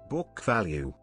Book value.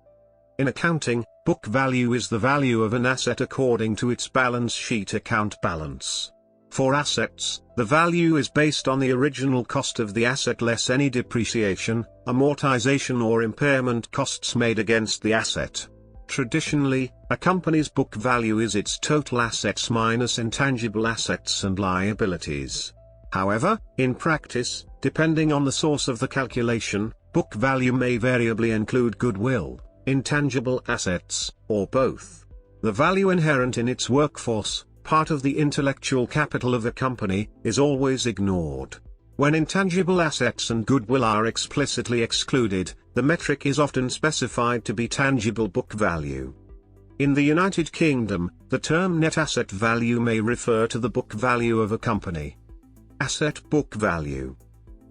In accounting, book value is the value of an asset according to its balance sheet account balance. For assets, the value is based on the original cost of the asset less any depreciation, amortization or impairment costs made against the asset. Traditionally, a company's book value is its total assets minus intangible assets and liabilities. However, in practice, depending on the source of the calculation, book value may variably include goodwill, intangible assets, or both. The value inherent in its workforce, part of the intellectual capital of a company, is always ignored. When intangible assets and goodwill are explicitly excluded, the metric is often specified to be tangible book value. In the United Kingdom, the term net asset value may refer to the book value of a company. Asset book value.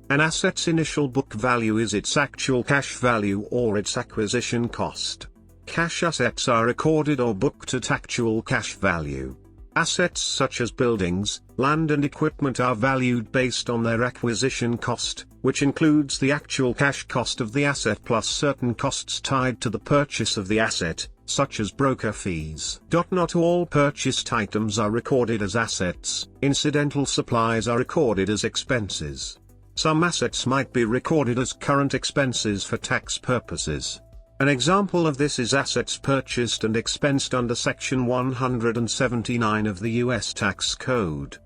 An asset's initial book value is its actual cash value or its acquisition cost. Cash assets are recorded or booked at actual cash value. Assets such as buildings, land and equipment are valued based on their acquisition cost, which includes the actual cash cost of the asset plus certain costs tied to the purchase of the asset, such as broker fees. Not all purchased items are recorded as assets, incidental supplies are recorded as expenses. Some assets might be recorded as current expenses for tax purposes. An example of this is assets purchased and expensed under Section 179 of the U.S. Tax Code.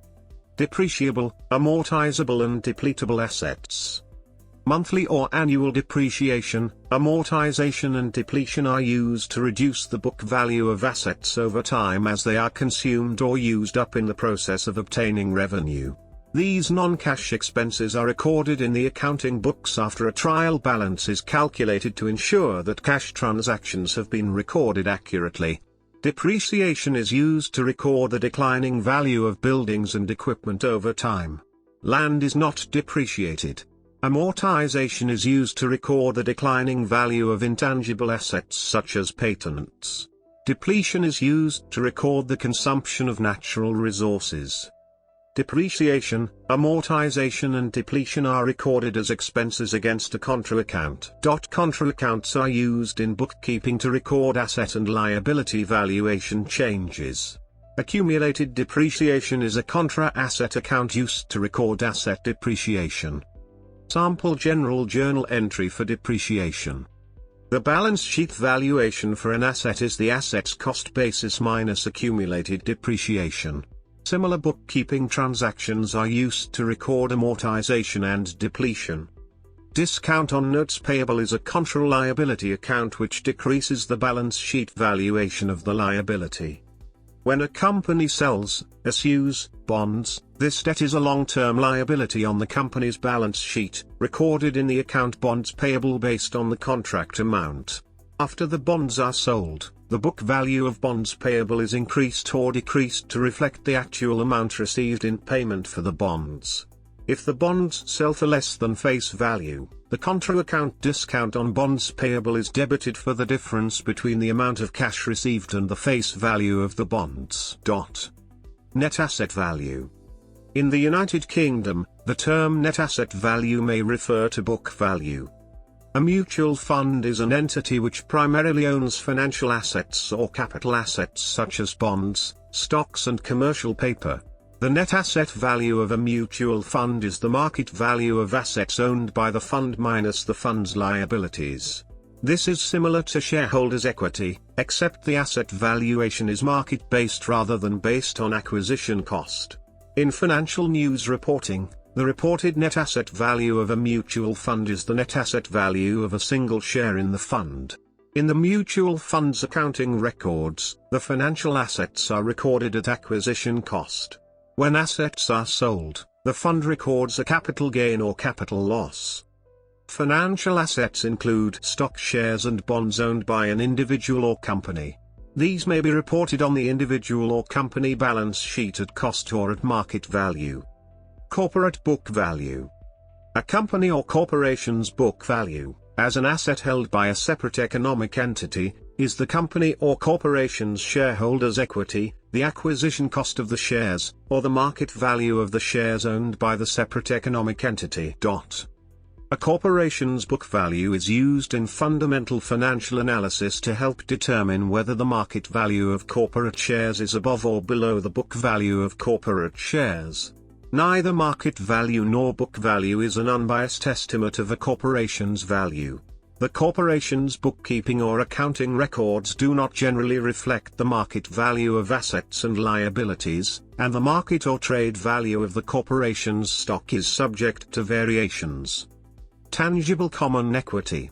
Depreciable, amortizable and depletable assets. Monthly or annual depreciation, amortization and depletion are used to reduce the book value of assets over time as they are consumed or used up in the process of obtaining revenue. These non-cash expenses are recorded in the accounting books after a trial balance is calculated to ensure that cash transactions have been recorded accurately. Depreciation is used to record the declining value of buildings and equipment over time. Land is not depreciated. Amortization is used to record the declining value of intangible assets such as patents. Depletion is used to record the consumption of natural resources. Depreciation, amortization and depletion are recorded as expenses against a contra account. Contra accounts are used in bookkeeping to record asset and liability valuation changes. Accumulated depreciation is a contra asset account used to record asset depreciation. Sample General Journal entry for depreciation. The balance sheet valuation for an asset is the asset's cost basis minus accumulated depreciation. Similar bookkeeping transactions are used to record amortization and depletion. Discount on notes payable is a contra liability account which decreases the balance sheet valuation of the liability. When a company sells, issues, bonds, this debt is a long-term liability on the company's balance sheet, recorded in the account bonds payable based on the contract amount. After the bonds are sold, the book value of bonds payable is increased or decreased to reflect the actual amount received in payment for the bonds. If the bonds sell for less than face value, the contra account discount on bonds payable is debited for the difference between the amount of cash received and the face value of the bonds. Net asset value. In the United Kingdom, the term net asset value may refer to book value. A mutual fund is an entity which primarily owns financial assets or capital assets such as bonds, stocks and commercial paper. The net asset value of a mutual fund is the market value of assets owned by the fund minus the fund's liabilities. This is similar to shareholders' equity, except the asset valuation is market-based rather than based on acquisition cost. In financial news reporting, the reported net asset value of a mutual fund is the net asset value of a single share in the fund. In the mutual fund's accounting records, the financial assets are recorded at acquisition cost. When assets are sold, the fund records a capital gain or capital loss. Financial assets include stock shares and bonds owned by an individual or company. These may be reported on the individual or company balance sheet at cost or at market value. Corporate book value. A company or corporation's book value, as an asset held by a separate economic entity, is the company or corporation's shareholders' equity, the acquisition cost of the shares, or the market value of the shares owned by the separate economic entity. A corporation's book value is used in fundamental financial analysis to help determine whether the market value of corporate shares is above or below the book value of corporate shares. Neither market value nor book value is an unbiased estimate of a corporation's value. The corporation's bookkeeping or accounting records do not generally reflect the market value of assets and liabilities, and the market or trade value of the corporation's stock is subject to variations. Tangible common equity.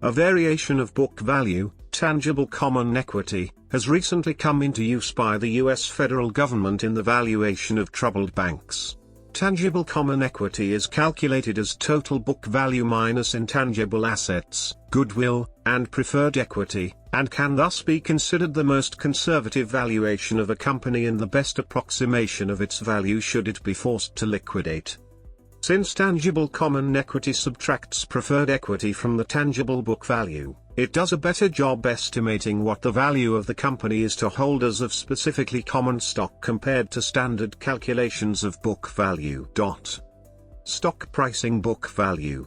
A variation of book value, tangible common equity, has recently come into use by the U.S. federal government in the valuation of troubled banks. Tangible common equity is calculated as total book value minus intangible assets, goodwill, and preferred equity, and can thus be considered the most conservative valuation of a company and the best approximation of its value should it be forced to liquidate. Since tangible common equity subtracts preferred equity from the tangible book value, it does a better job estimating what the value of the company is to holders of specifically common stock compared to standard calculations of book value. Stock pricing book value.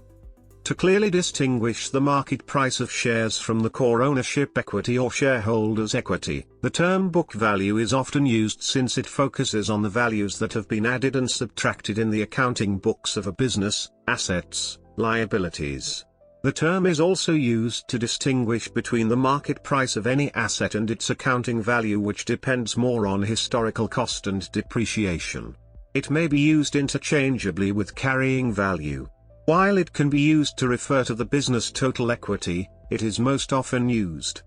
To clearly distinguish the market price of shares from the core ownership equity or shareholders' equity, the term book value is often used since it focuses on the values that have been added and subtracted in the accounting books of a business, assets, liabilities. The term is also used to distinguish between the market price of any asset and its accounting value, which depends more on historical cost and depreciation. It may be used interchangeably with carrying value. While it can be used to refer to the business total equity, it is most often used.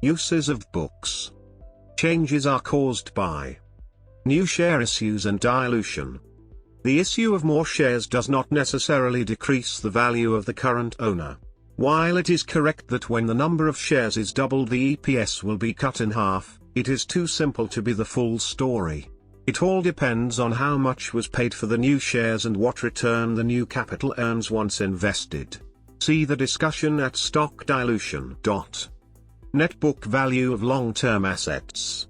Uses of books. Changes are caused by new share issues and dilution. The issue of more shares does not necessarily decrease the value of the current owner. While it is correct that when the number of shares is doubled the EPS will be cut in half, it is too simple to be the full story. It all depends on how much was paid for the new shares and what return the new capital earns once invested. See the discussion at stock dilution. Net book value of long-term assets.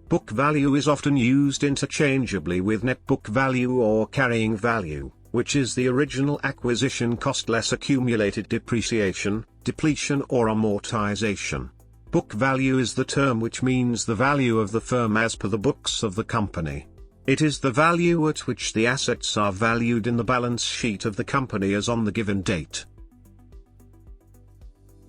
Book value is often used interchangeably with net book value or carrying value, which is the original acquisition cost less accumulated depreciation, depletion or amortization. Book value is the term which means the value of the firm as per the books of the company. It is the value at which the assets are valued in the balance sheet of the company as on the given date.